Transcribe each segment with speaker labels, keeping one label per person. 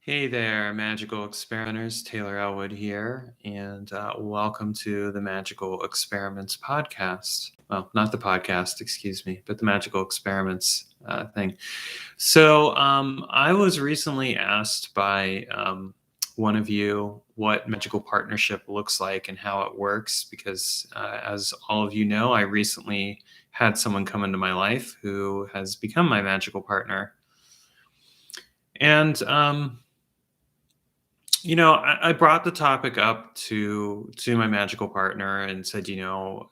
Speaker 1: Hey there, magical experimenters. Taylor Ellwood here, and welcome to the Magical Experiments podcast. Well, not the podcast, excuse me, but the Magical Experiments thing. I was recently asked by one of you what magical partnership looks like and how it works, because as all of you know, I recently had someone come into my life who has become my magical partner. And I brought the topic up to my magical partner and said, how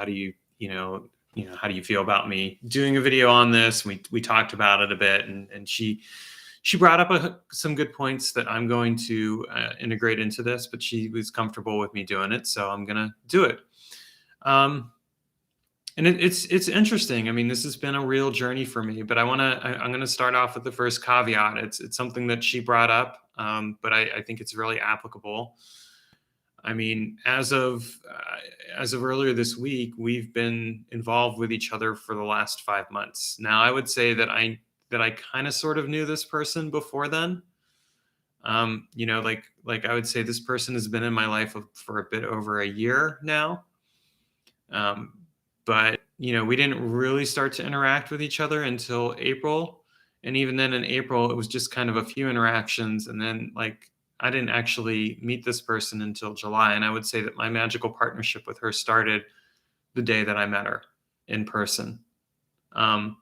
Speaker 1: do how do you feel about me doing a video on this? We talked about it a bit, and she brought up some good points that I'm going to integrate into this, but she was comfortable with me doing it, so I'm gonna do it. Um, and it's interesting. I mean, this has been a real journey for me, but I'm gonna start off with the first caveat. It's something that she brought up, but I think it's really applicable. I mean, as of earlier this week, we've been involved with each other for the last 5 months. Now, I would say that I kind of sort of knew this person before then. Like I would say this person has been in my life for a bit over a year now. Um, but we didn't really start to interact with each other until April, and even then in April, it was just kind of a few interactions, and then like I didn't actually meet this person until July. And I would say that my magical partnership with her started the day that I met her in person. Um,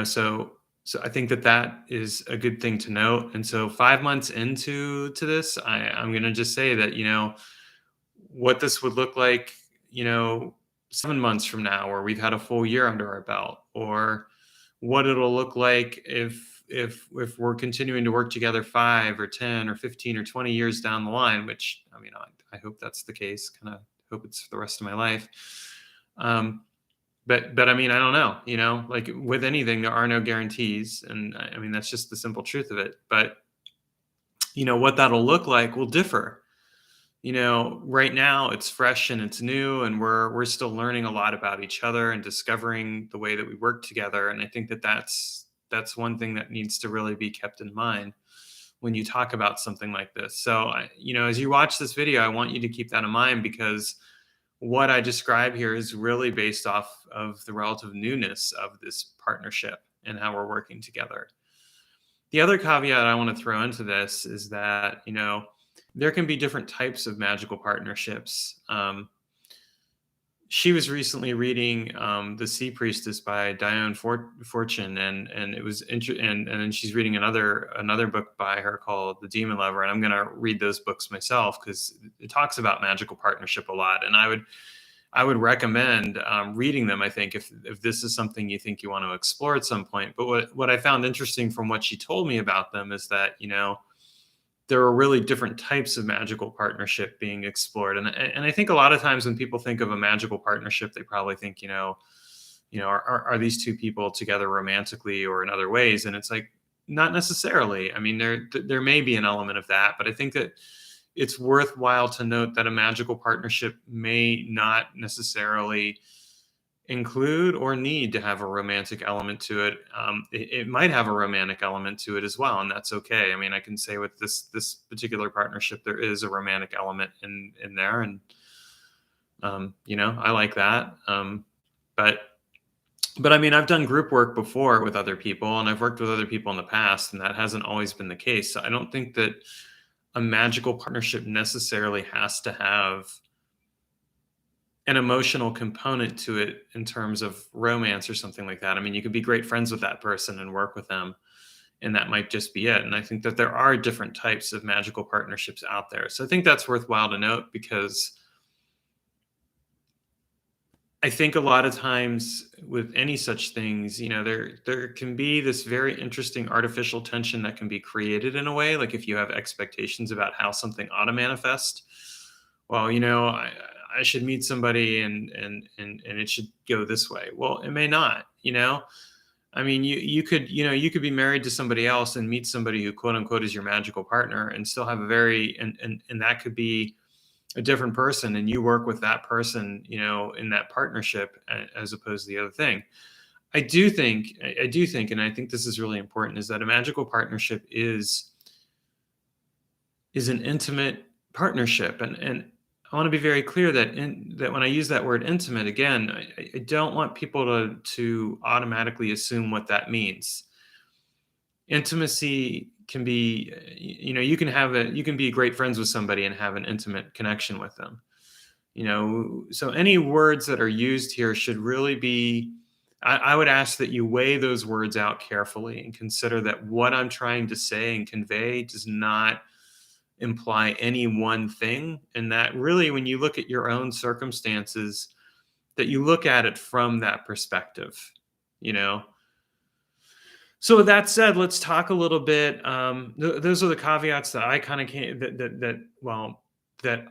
Speaker 1: so I think that is a good thing to note. And so 5 months into this, I'm going to just say that what this would look like, 7 months from now, where we've had a full year under our belt, or what it'll look like if we're continuing to work together 5 or 10 or 15 or 20 years down the line. Which I mean, I hope that's the case. Kind of hope it's for the rest of my life. But I mean, I don't know. Like with anything, there are no guarantees, and I mean that's just the simple truth of it. But what that'll look like will differ. Right now it's fresh and it's new, and we're still learning a lot about each other and discovering the way that we work together. And I think that's one thing that needs to really be kept in mind when you talk about something like this. So, as you watch this video, I want you to keep that in mind, because what I describe here is really based off of the relative newness of this partnership and how we're working together. The other caveat I want to throw into this is that, there can be different types of magical partnerships. She was recently reading The Sea Priestess by Diane Fortune, and it was and then she's reading another book by her called The Demon Lover, and I'm going to read those books myself because it talks about magical partnership a lot, and I would recommend reading them. I think if this is something you think you want to explore at some point. But what I found interesting from what she told me about them is that there are really different types of magical partnership being explored. And I think a lot of times when people think of a magical partnership, they probably think, are these two people together romantically or in other ways? And it's like, not necessarily. I mean, there may be an element of that, but I think that it's worthwhile to note that a magical partnership may not necessarily include or need to have a romantic element to it. It might have a romantic element to it as well, and that's okay. I mean, I can say with this particular partnership, there is a romantic element in there, and I like that. But I mean, I've done group work before with other people, and I've worked with other people in the past, and that hasn't always been the case. So I don't think that a magical partnership necessarily has to have an emotional component to it in terms of romance or something like that. I mean, you could be great friends with that person and work with them, and that might just be it. And I think that there are different types of magical partnerships out there. So I think that's worthwhile to note, because I think a lot of times with any such things, there can be this very interesting artificial tension that can be created in a way. Like if you have expectations about how something ought to manifest, well, I should meet somebody and it should go this way. Well, it may not. I mean, you could be married to somebody else and meet somebody who quote unquote is your magical partner, and still have a very and that could be a different person, and you work with that person, in that partnership, as opposed to the other thing. I do think, and I think this is really important, is that a magical partnership is an intimate partnership, and I want to be very clear that when I use that word intimate again, I don't want people to automatically assume what that means. Intimacy can be, you can be great friends with somebody and have an intimate connection with them. So any words that are used here should really be, I would ask that you weigh those words out carefully and consider that what I'm trying to say and convey does not imply any one thing, and that really, when you look at your own circumstances, that you look at it from that perspective. you know so with that said, let's talk a little bit. Those are the caveats that I kind of came that well, that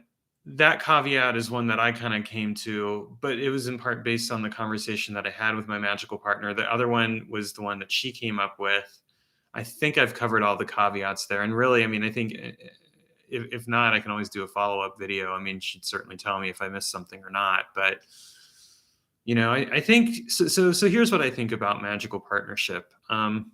Speaker 1: that caveat is one that I kind of came to, but it was in part based on the conversation that I had with my magical partner. The other one was the one that she came up with. I think I've covered all the caveats there, and really, I mean, I think if not, I can always do a follow-up video. I mean, she'd certainly tell me if I missed something or not, but I think so. So here's what I think about magical partnership. I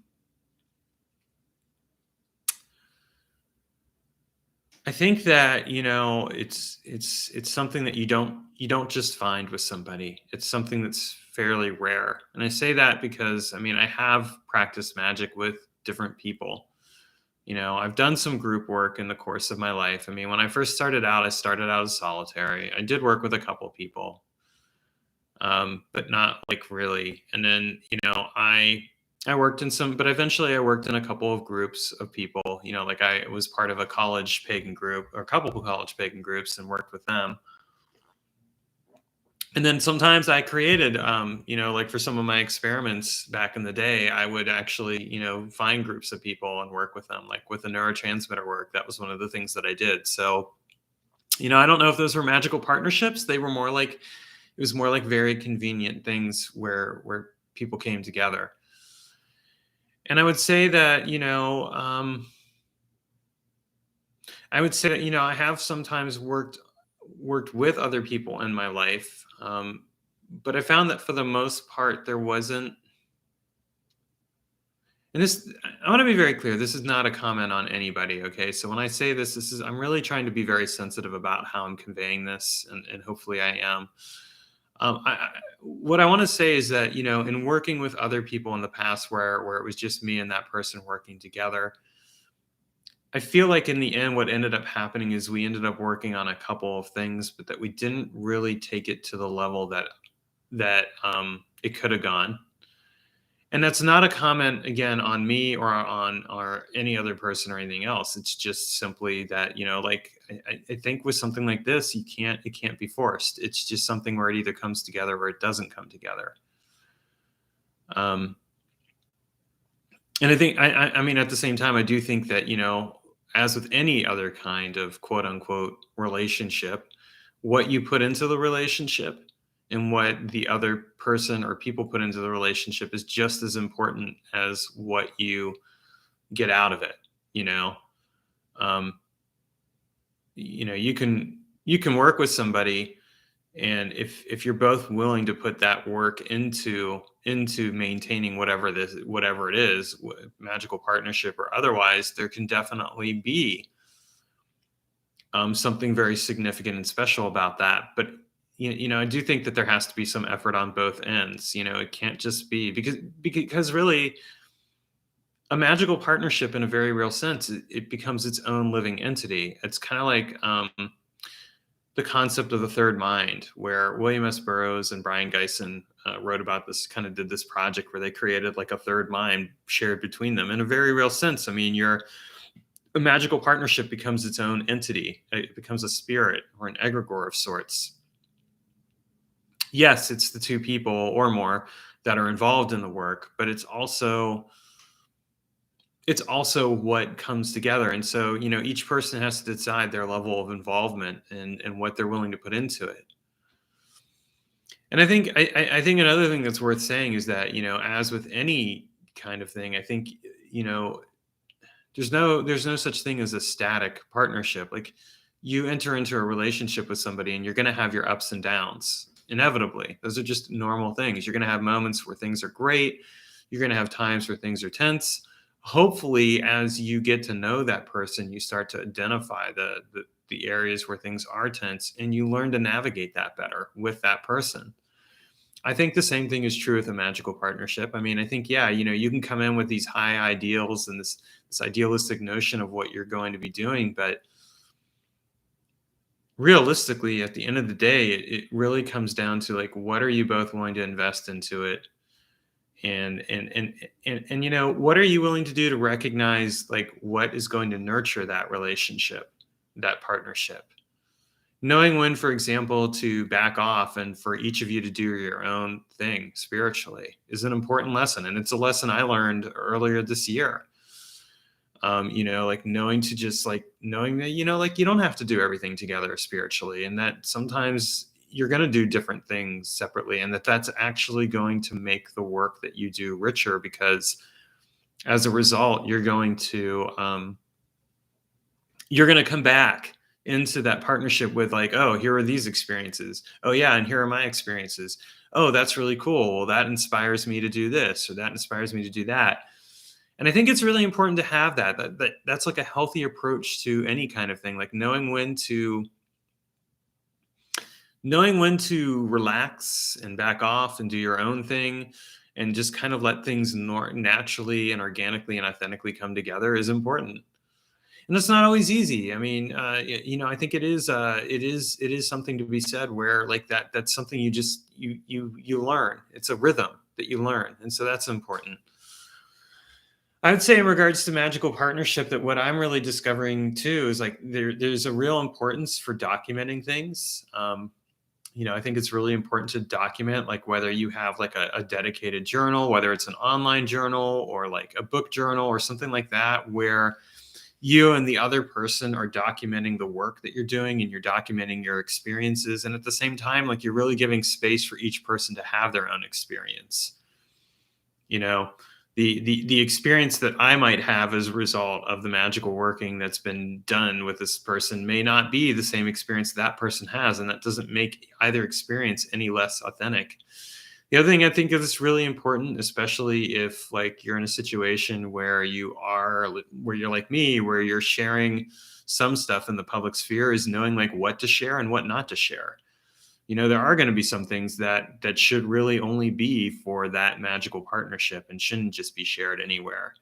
Speaker 1: think that it's something that you don't just find with somebody. It's something that's fairly rare, and I say that because I mean I have practiced magic with different people. I've done some group work in the course of my life. I mean, when I first started out, I started out as solitary. I did work with a couple people, but not like really. And then, I worked in some, but eventually I worked in a couple of groups of people. Like I was part of a college pagan group or a couple of college pagan groups and worked with them. And then sometimes I created, like for some of my experiments back in the day, I would actually, find groups of people and work with them, like with the neurotransmitter work. That was one of the things that I did. So, I don't know if those were magical partnerships. They were more like, it was more like very convenient things where people came together. And I would say that, I have sometimes worked with other people in my life. But I found that for the most part, there wasn't, and this, I want to be very clear. This is not a comment on anybody. Okay. So when I say this is, I'm really trying to be very sensitive about how I'm conveying this, and hopefully I am. What I want to say is that, in working with other people in the past where it was just me and that person working together, I feel like in the end, what ended up happening is we ended up working on a couple of things, but that we didn't really take it to the level that it could have gone. And that's not a comment again on me or any other person or anything else. It's just simply that, like I think with something like this, it can't be forced. It's just something where it either comes together or it doesn't come together. Um, and I think I mean at the same time, I do think that, as with any other kind of quote unquote relationship, what you put into the relationship and what the other person or people put into the relationship is just as important as what you get out of it. you know um you can work with somebody, and if you're both willing to put that work into maintaining whatever it is, magical partnership or otherwise, there can definitely be something very significant and special about that. But I do think that there has to be some effort on both ends. It can't just be because really a magical partnership, in a very real sense, it becomes its own living entity. It's kind of like the concept of the third mind, where William S. Burroughs and Brian Geisen wrote about this, kind of did this project where they created like a third mind shared between them. In a very real sense, I mean, a magical partnership becomes its own entity. It becomes a spirit or an egregore of sorts. Yes, it's the two people or more that are involved in the work, but it's also what comes together. And so, each person has to decide their level of involvement and what they're willing to put into it. And I think another thing that's worth saying is that, as with any kind of thing, I think, there's no such thing as a static partnership. Like, you enter into a relationship with somebody and you're going to have your ups and downs. inevitably. Those are just normal things. You're going to have moments where things are great. You're going to have times where things are tense. Hopefully, as you get to know that person, you start to identify the areas where things are tense, and you learn to navigate that better with that person. I think the same thing is true with a magical partnership. I mean, I think, yeah, you can come in with these high ideals and this idealistic notion of what you're going to be doing, but realistically, at the end of the day, it really comes down to like, what are you both willing to invest into it? And what are you willing to do to recognize like what is going to nurture that relationship, that partnership? Knowing when, for example, to back off and for each of you to do your own thing spiritually is an important lesson. And it's a lesson I learned earlier this year. Like knowing to just like knowing that, like you don't have to do everything together spiritually, and that sometimes you're going to do different things separately, and that's actually going to make the work that you do richer, because as a result, you're going to come back into that partnership with like, oh, here are these experiences. Oh yeah, and here are my experiences. Oh, that's really cool. Well, that inspires me to do this, or that inspires me to do that. And I think it's really important to have that's like a healthy approach to any kind of thing, like knowing when to relax and back off and do your own thing, and just kind of let things naturally and organically and authentically come together is important. And it's not always easy. I mean, I think it is something to be said where like that's something you learn. It's a rhythm that you learn. And so that's important. I would say in regards to magical partnership, that what I'm really discovering too is like there's a real importance for documenting things. I think it's really important to document, like whether you have like a dedicated journal, whether it's an online journal or like a book journal or something like that, where you and the other person are documenting the work that you're doing and you're documenting your experiences. And at the same time, like you're really giving space for each person to have their own experience. You know, the experience that I might have as a result of the magical working that's been done with this person may not be the same experience that person has, and that doesn't make either experience any less authentic. The other thing I think is really important, especially if like you're in a situation where you're like me, where you're sharing some stuff in the public sphere, is knowing like what to share and what not to share. There are going to be some things that should really only be for that magical partnership and shouldn't just be shared anywhere.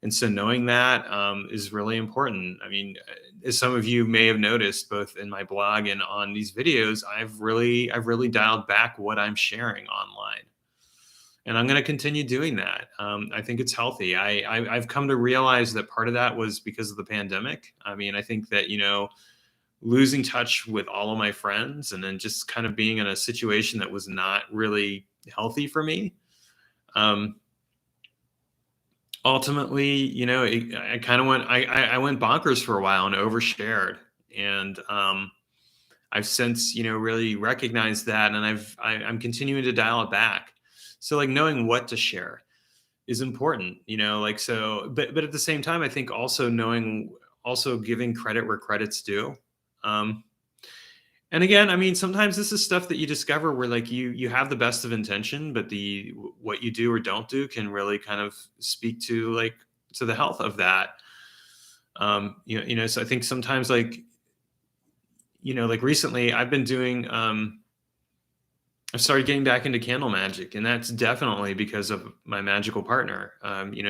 Speaker 1: And so knowing that is really important. I mean, as some of you may have noticed, both in my blog and on these videos, I've really dialed back what I'm sharing online, and I'm going to continue doing that. I think it's healthy. I've come to realize that part of that was because of the pandemic. I mean, I think that losing touch with all of my friends and then just kind of being in a situation that was not really healthy for me. Ultimately, I kind of I went bonkers for a while and overshared. And I've since, really recognized that. And I'm continuing to dial it back. So like knowing what to share is important, but at the same time, I think also giving credit where credit's due. And again, I mean, sometimes this is stuff that you discover where like you have the best of intention, but what you do or don't do can really kind of speak to the health of that. So I think sometimes like recently I've been doing I started getting back into candle magic, and that's definitely because of my magical partner.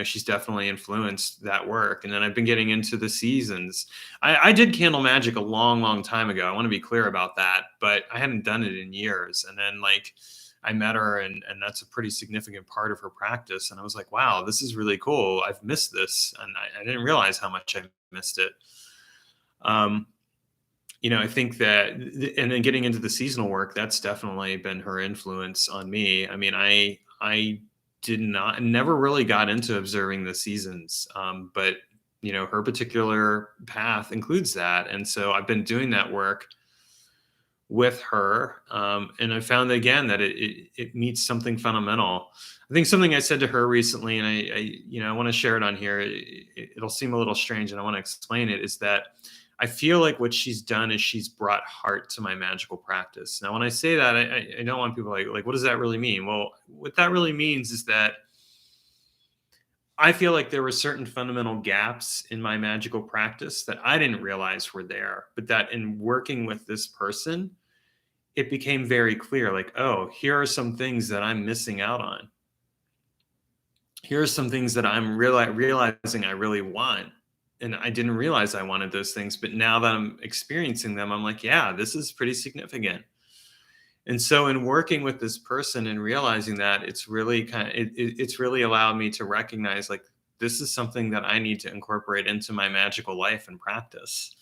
Speaker 1: She's definitely influenced that work. And then I've been getting into the seasons. I did candle magic a long, long time ago. I want to be clear about that, but I hadn't done it in years. And then I met her, and that's a pretty significant part of her practice. And I was like, wow, this is really cool. I've missed this. And I didn't realize how much I missed it. I think that, and then getting into the seasonal work, that's definitely been her influence on me. I mean, I never really got into observing the seasons, but her particular path includes that, and so I've been doing that work with her, and I found again that it meets something fundamental. I think something I said to her recently, and I want to share it on here. It'll seem a little strange, and I want to explain it. Is that I feel like what she's done is she's brought heart to my magical practice. Now, when I say that, I don't want people like, what does that really mean? Well, what that really means is that I feel like there were certain fundamental gaps in my magical practice that I didn't realize were there, but that in working with this person, it became very clear like, oh, here are some things that I'm missing out on. Here are some things that I'm realizing I really want. And I didn't realize I wanted those things. But now that I'm experiencing them, I'm like, yeah, this is pretty significant. And so in working with this person and realizing that, it's really it's really allowed me to recognize like this is something that I need to incorporate into my magical life and practice.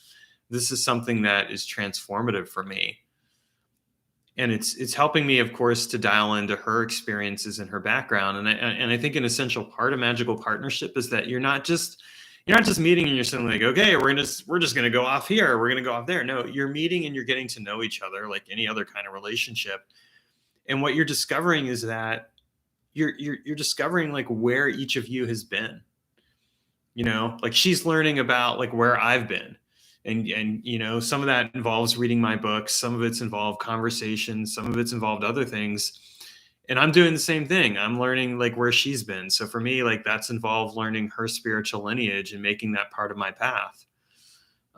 Speaker 1: This is something that is transformative for me. And it's helping me, of course, to dial into her experiences and her background. And I think an essential part of magical partnership is that you're not just meeting and you're saying like, okay, we're just gonna go off here, we're gonna go off there. No, you're meeting and you're getting to know each other like any other kind of relationship. And what you're discovering is that you're discovering like where each of you has been. Like she's learning about like where I've been. And some of that involves reading my books, some of it's involved conversations, some of it's involved other things. And I'm doing the same thing. I'm learning like where she's been. So for me, like that's involved learning her spiritual lineage and making that part of my path.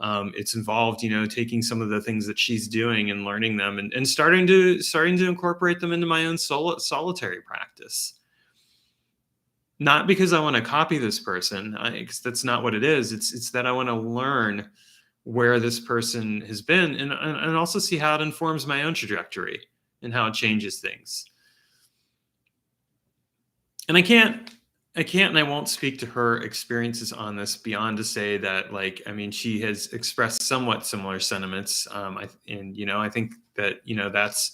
Speaker 1: It's involved, taking some of the things that she's doing and learning them and starting to incorporate them into my own solitary practice. Not because I want to copy this person, because that's not what it is. It's that I want to learn where this person has been and also see how it informs my own trajectory and how it changes things. And I won't speak to her experiences on this beyond to say that, like, I mean, she has expressed somewhat similar sentiments. I think that, that's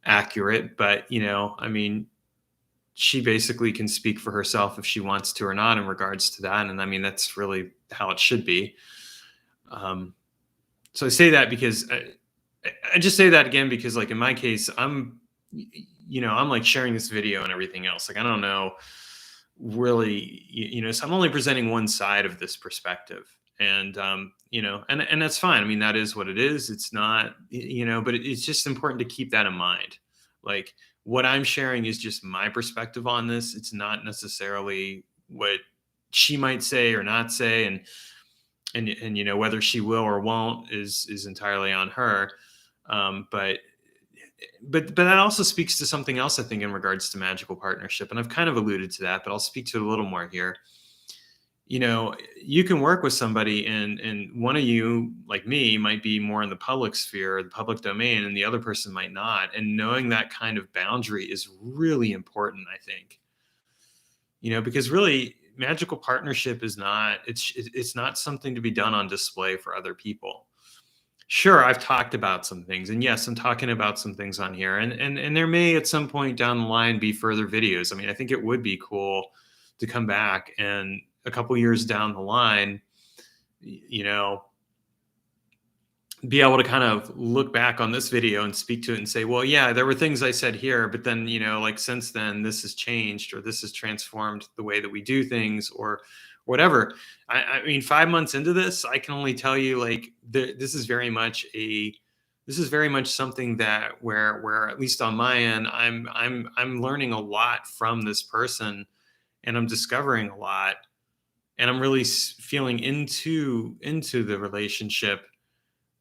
Speaker 1: accurate, but, I mean, she basically can speak for herself if she wants to or not in regards to that. And I mean, that's really how it should be. So I say that because I just say that again, because like in my case, I'm like sharing this video and everything else. Like, I don't know really, so I'm only presenting one side of this perspective. And, and that's fine. I mean, that is what it is. It's not, but it's just important to keep that in mind. Like what I'm sharing is just my perspective on this. It's not necessarily what she might say or not say. And whether she will or won't is entirely on her. But that also speaks to something else, I think, in regards to magical partnership. And I've kind of alluded to that, but I'll speak to it a little more here. You can work with somebody and one of you, like me, might be more in the public sphere or the public domain, and the other person might not. And knowing that kind of boundary is really important, I think. Because really magical partnership is not, it's not something to be done on display for other people. Sure, I've talked about some things, and yes, I'm talking about some things on here, and there may at some point down the line be further videos. I mean, I think it would be cool to come back and a couple years down the line, be able to kind of look back on this video and speak to it and say, well, yeah, there were things I said here, but then, like since then this has changed or this has transformed the way that we do things or whatever. I mean, 5 months into this, I can only tell you like this is very much something that where at least on my end, I'm learning a lot from this person and I'm discovering a lot and I'm really feeling into the relationship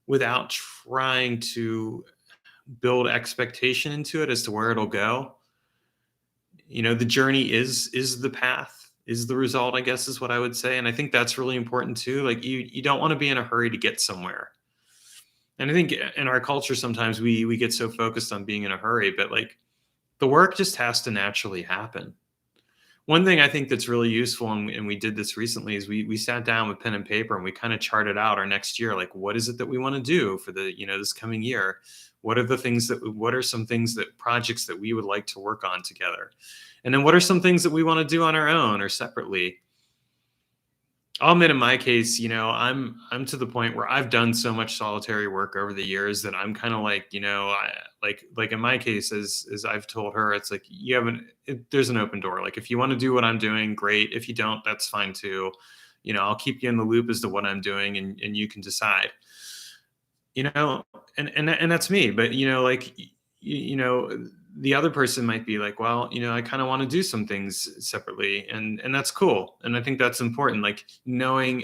Speaker 1: without trying to build expectation into it as to where it'll go. The journey is the path, is the result, I guess is what I would say. And I think that's really important too. Like you don't want to be in a hurry to get somewhere. And I think in our culture, sometimes we get so focused on being in a hurry, but like the work just has to naturally happen. One thing I think that's really useful, and we did this recently, is we sat down with pen and paper and we kind of charted out our next year. Like, what is it that we want to do for the, this coming year? What are some things that projects that we would like to work on together? And then what are some things that we want to do on our own or separately? I'll admit in my case, I'm to the point where I've done so much solitary work over the years that I'm kind of like, like in my case, as I've told her, it's like there's an open door. Like if you want to do what I'm doing, great. If you don't, that's fine too. I'll keep you in the loop as to what I'm doing, and you can decide. you know and that's me. But like, the other person might be like, well, I kind of want to do some things separately, and that's cool. And I think that's important, like knowing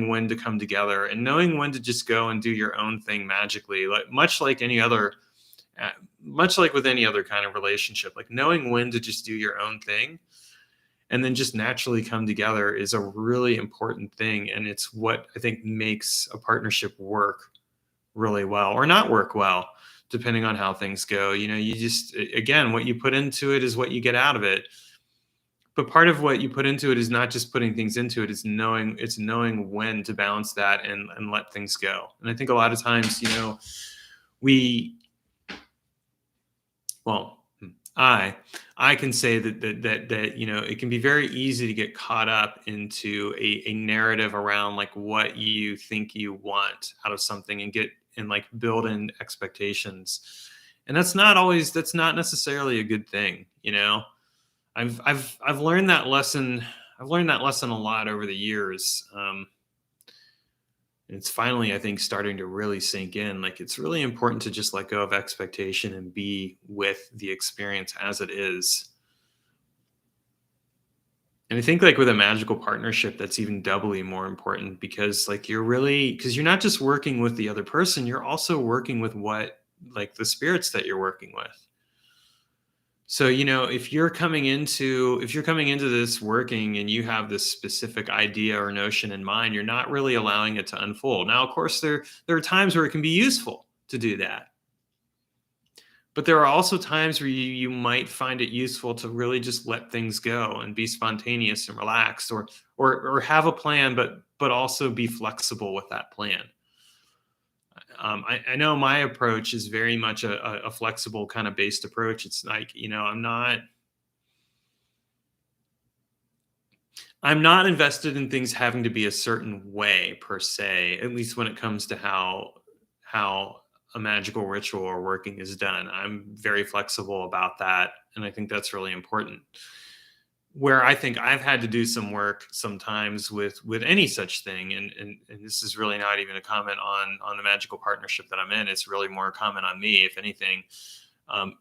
Speaker 1: when to come together, and knowing when to just go and do your own thing magically, like uh, much like with any other kind of relationship, like knowing when to just do your own thing and then just naturally come together is a really important thing. And it's what I think makes a partnership work really well or not work well, depending on how things go. You just, again, what you put into it is what you get out of it. But part of what you put into it is not just putting things into it, it's knowing when to balance that and let things go. And I think a lot of times, we, well, I can say that it can be very easy to get caught up into a narrative around like what you think you want out of something, and like build in expectations. And that's not necessarily a good thing. I've learned that lesson. I've learned that lesson a lot over the years. And it's finally, I think, starting to really sink in. Like, it's really important to just let go of expectation and be with the experience as it is. And I think, like, with a magical partnership, that's even doubly more important, because like because you're not just working with the other person, you're also working with like the spirits that you're working with. So, if you're coming into this working and you have this specific idea or notion in mind, you're not really allowing it to unfold. Now, of course, there are times where it can be useful to do that. But there are also times where you might find it useful to really just let things go and be spontaneous and relaxed, or have a plan, but also be flexible with that plan. I know my approach is very much a flexible kind of based approach. It's like, I'm not invested in things having to be a certain way per se, at least when it comes to how a magical ritual or working is done. I'm very flexible about that, and I think that's really important. Where I think I've had to do some work sometimes with any such thing, and this is really not even a comment on the magical partnership that I'm in. It's really more a comment on me, if anything.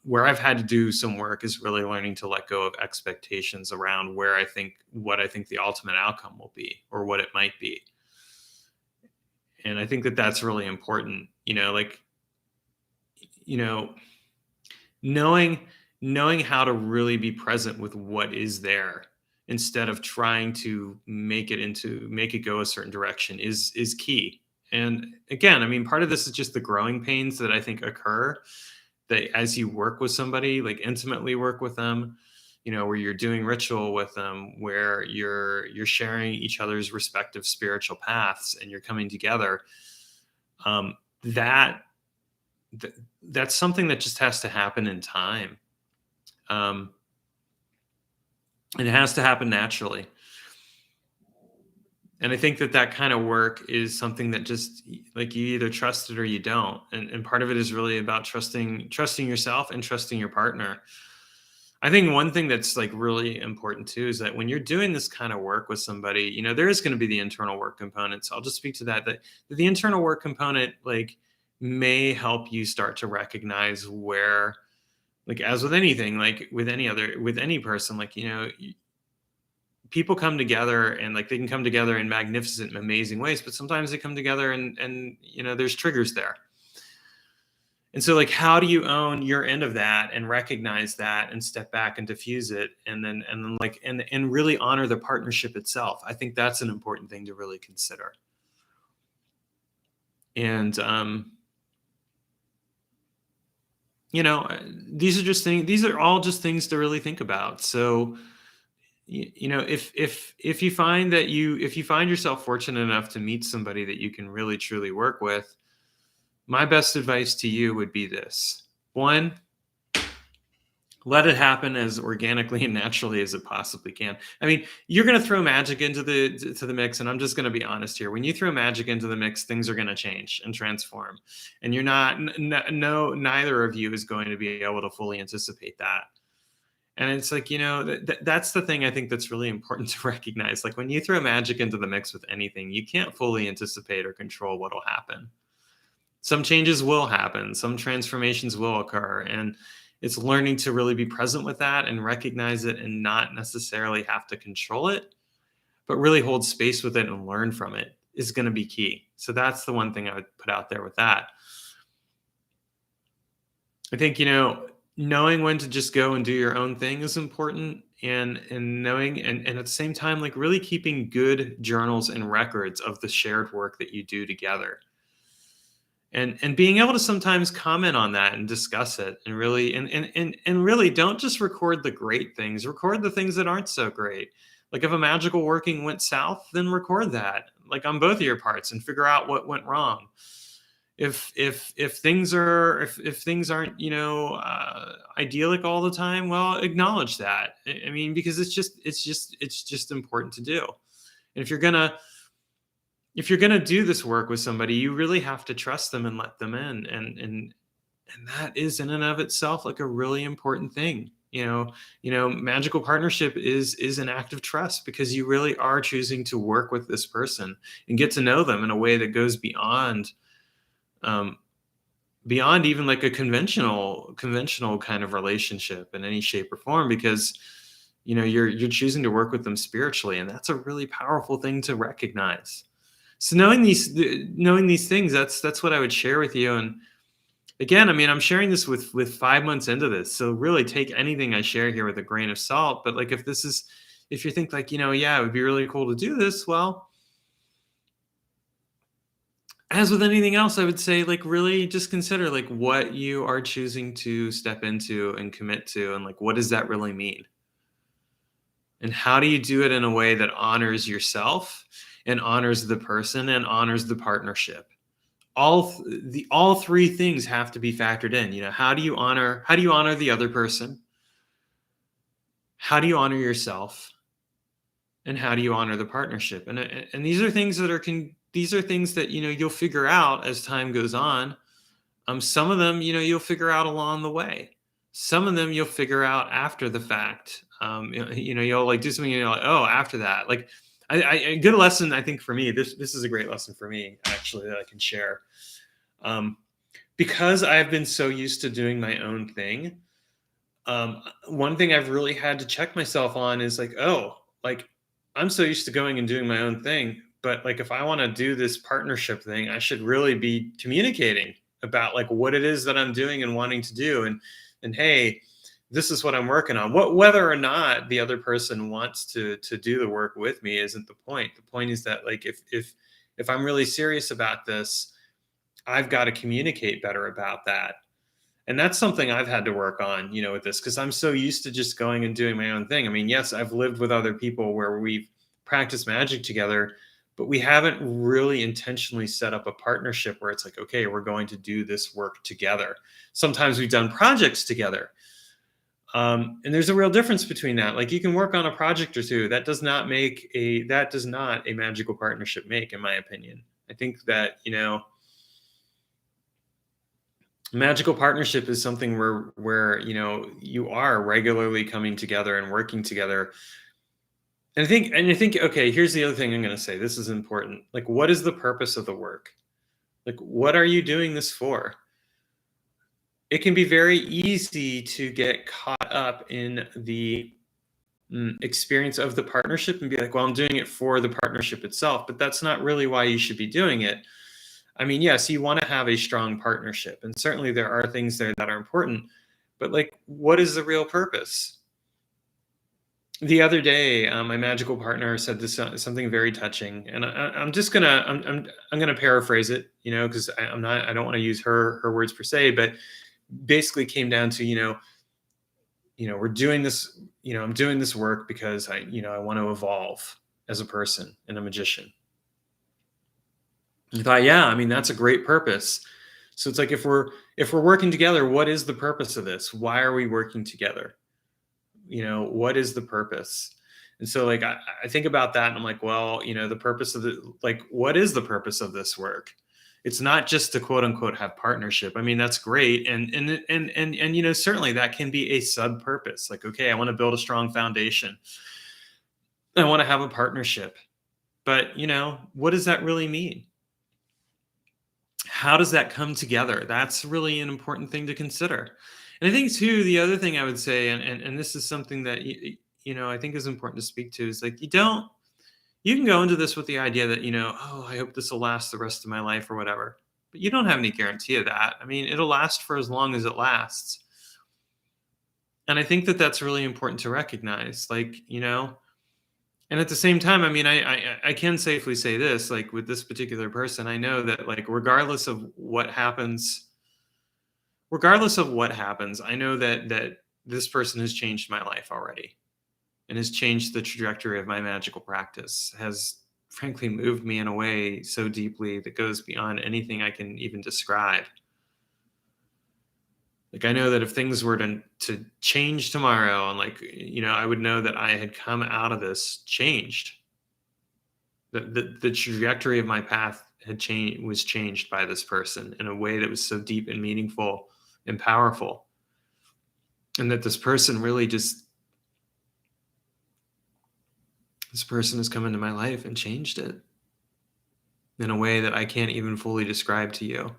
Speaker 1: Where I've had to do some work is really learning to let go of expectations around what I think the ultimate outcome will be, or what it might be. And I think that that's really important. Like, you know, knowing knowing how to really be present with what is there, instead of trying to make it go a certain direction, is key. And again, I mean, part of this is just the growing pains that I think occur, that as you work with somebody, like intimately work with them, where you're doing ritual with them, where you're sharing each other's respective spiritual paths, and you're coming together. um, that that's something that just has to happen in time. um, and it has to happen naturally. And I think that that kind of work is something that just, like, you either trust it or you don't. And part of it is really about trusting yourself and trusting your partner. I think one thing that's like really important too is that when you're doing this kind of work with somebody, there is going to be the internal work component. So I'll just speak to that the internal work component, like, may help you start to recognize where, like, as with anything, like with any person, like, people come together, and like they can come together in magnificent and amazing ways, but sometimes they come together and there's triggers there. And so, like, how do you own your end of that and recognize that and step back and diffuse it, and then like and really honor the partnership itself? I think that's an important thing to really consider. And you know uh, these are all just things to really think about. So, if you find yourself fortunate enough to meet somebody that you can really truly work with, my best advice to you would be this: one, let it happen as organically and naturally as it possibly can. I mean, you're going to throw magic into the mix, and I'm just going to be honest here. When you throw magic into the mix, things are going to change and transform, and you're not n- no neither of you is going to be able to fully anticipate that. And it's like, that's the thing I think that's really important to recognize. Like when you throw magic into the mix with anything, you can't fully anticipate or control what'll happen. Some changes will happen, some transformations will occur. And it's learning to really be present with that and recognize it and not necessarily have to control it, but really hold space with it and learn from it is going to be key. So that's the one thing I would put out there with that. I think, knowing when to just go and do your own thing is important, and knowing and at the same time, like really keeping good journals and records of the shared work that you do together. And being able to sometimes comment on that and discuss it and really and really don't just record the great things, record the things that aren't so great. Like if a magical working went south, then record that like on both of your parts and figure out what went wrong. If things aren't idyllic all the time, well, acknowledge that. I mean, because it's just important to do. And if you're gonna do this work with somebody, you really have to trust them and let them in, and that is in and of itself like a really important thing. Magical partnership is an act of trust because you really are choosing to work with this person and get to know them in a way that goes um, beyond even like a conventional kind of relationship in any shape or form, because you're choosing to work with them spiritually, and that's a really powerful thing to recognize. So knowing these things, that's what I would share with you. And again, I mean, I'm sharing this with 5 months into this, so really take anything I share here with a grain of salt. But like, if you think like, yeah, it would be really cool to do this, well, as with anything else, I would say like really just consider like what you are choosing to step into and commit to, and like what does that really mean? And how do you do it in a way that honors yourself and honors the person and honors the partnership? All three things have to be factored in. How do you honor the other person? How do you honor yourself? And how do you honor the partnership? And these are things that you'll figure out as time goes on. Some of them, you'll figure out along the way. Some of them you'll figure out after the fact. You'll like do something and you're like, oh, after that. Like a good lesson, I think for me, this is a great lesson for me actually that I can share. Because I've been so used to doing my own thing. One thing I've really had to check myself on is like, oh, like I'm so used to going and doing my own thing, but like if I want to do this partnership thing, I should really be communicating about like what it is that I'm doing and wanting to do, and hey, this is what I'm working on. Whether or not the other person wants to do the work with me isn't the point. The point is that like if I'm really serious about this, I've got to communicate better about that. And that's something I've had to work on, with this, because I'm so used to just going and doing my own thing. I mean, yes, I've lived with other people where we've practiced magic together, but we haven't really intentionally set up a partnership where it's like, okay, we're going to do this work together. Sometimes we've done projects together. And there's a real difference between that. Like you can work on a project or two. That does not a magical partnership make, in my opinion. I think that, magical partnership is something where you are regularly coming together and working together. And I think okay, here's the other thing I'm going to say. This is important. Like, what is the purpose of the work? Like, what are you doing this for? It can be very easy to get caught up in the experience of the partnership and be like, well, I'm doing it for the partnership itself, but that's not really why you should be doing it. I mean, yes, you want to have a strong partnership, and certainly there are things there that are important, but like, what is the real purpose? The other day, my magical partner said something very touching, and I'm just gonna I'm gonna paraphrase it, because I don't want to use her words per se, but basically came down to we're doing this, I'm doing this work because I want to evolve as a person and a magician. I thought, yeah, I mean, that's a great purpose. So it's like if we're working together, what is the purpose of this? Why are we working together? What is the purpose? And so like I think about that and I'm like, well, the purpose of what is the purpose of this work? It's not just to quote unquote have partnership. I mean, that's great. And certainly that can be a sub purpose. Like, okay, I want to build a strong foundation. I want to have a partnership. But, what does that really mean? How does that come together? That's really an important thing to consider. And I think too, the other thing I would say, and this is something that I think is important to speak to, is like you can go into this with the idea that, oh, I hope this will last the rest of my life or whatever. But you don't have any guarantee of that. I mean, it'll last for as long as it lasts. And I think that that's really important to recognize. Like, and at the same time, I mean, I can safely say this, like with this particular person, I know that like regardless of what happens, I know that this person has changed my life already and has changed the trajectory of my magical practice, has frankly moved me in a way so deeply that goes beyond anything I can even describe. Like, I know that if things were to change tomorrow, and like, I would know that I had come out of this changed. The trajectory of my path was changed by this person in a way that was so deep and meaningful and powerful. And that this person has come into my life and changed it in a way that I can't even fully describe to you.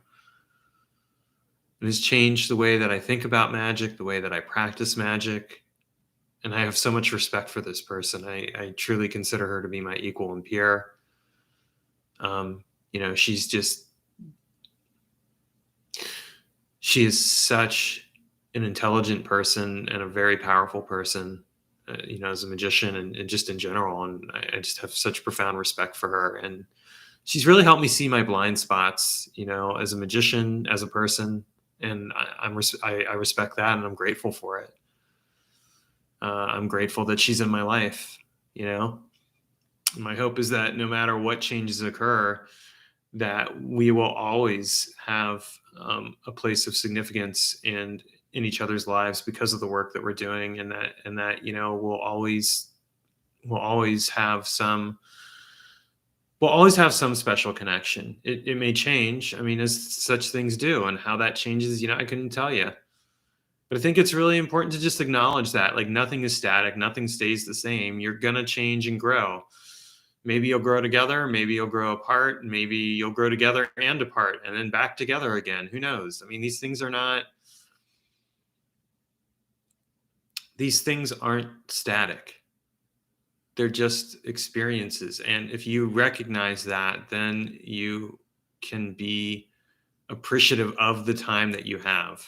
Speaker 1: It has changed the way that I think about magic, the way that I practice magic. And I have so much respect for this person. I truly consider her to be my equal and peer. She is such an intelligent person and a very powerful person, as a magician and just in general. And I just have such profound respect for her. And she's really helped me see my blind spots, as a magician, as a person. And I respect that, and I'm grateful for it. I'm grateful that she's in my life. My hope is that no matter what changes occur, that we will always have a place of significance in each other's lives because of the work that we're doing, and that we'll always have some special connection. It may change. I mean, as such things do, and how that changes, I couldn't tell you. But I think it's really important to just acknowledge that, like, nothing is static, nothing stays the same. You're gonna change and grow. Maybe you'll grow together, maybe you'll grow apart, maybe you'll grow together and apart, and then back together again. Who knows? I mean, these things aren't static. They're just experiences. And if you recognize that, then you can be appreciative of the time that you have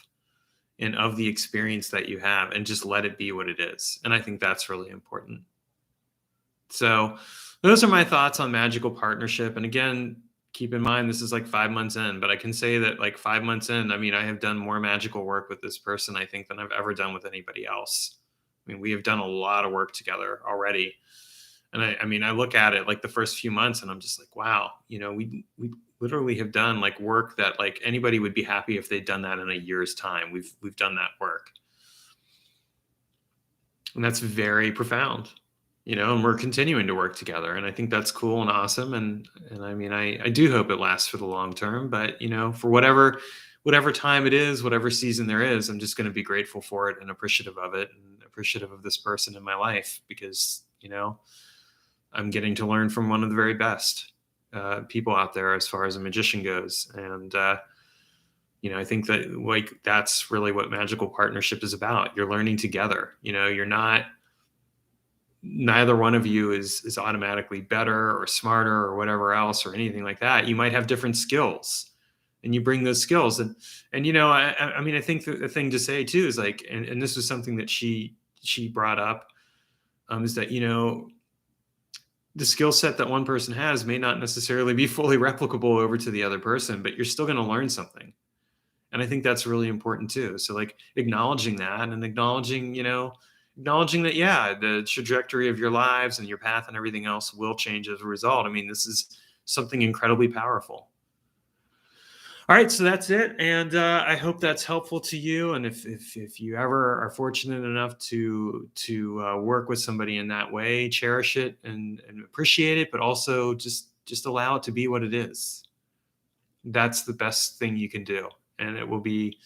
Speaker 1: and of the experience that you have, and just let it be what it is. And I think that's really important. So those are my thoughts on magical partnership. And again, keep in mind, this is like 5 months in, but I can say that like 5 months in, I mean, I have done more magical work with this person, I think, than I've ever done with anybody else. I mean, we have done a lot of work together already. And I mean, I look at it like the first few months and I'm just like, wow, we literally have done like work that like anybody would be happy if they'd done that in a year's time. We've done that work. And that's very profound, and we're continuing to work together. And I think that's cool and awesome. And I mean, I do hope it lasts for the long term, but for whatever time it is, whatever season there is, I'm just going to be grateful for it and appreciative of it, and appreciative of this person in my life, because, I'm getting to learn from one of the very best people out there as far as a magician goes. And, I think that like, that's really what magical partnership is about. You're learning together, neither one of you is automatically better or smarter or whatever else or anything like that. You might have different skills, and you bring those skills. And I mean, I think the thing to say too is like, and this was something that she brought up, is that, the skill set that one person has may not necessarily be fully replicable over to the other person, but you're still going to learn something. And I think that's really important too. So like acknowledging that, and acknowledging that, yeah, the trajectory of your lives and your path and everything else will change as a result. I mean, this is something incredibly powerful. All right, so that's it, and I hope that's helpful to you. And if you ever are fortunate enough to work with somebody in that way, cherish it and appreciate it, but also just allow it to be what it is. that's the best thing you can do. And it will be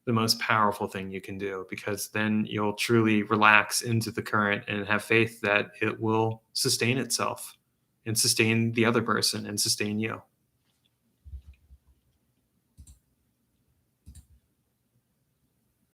Speaker 1: the most powerful thing you can do, because then you'll truly relax into the current and have faith that it will sustain itself and sustain the other person and sustain you.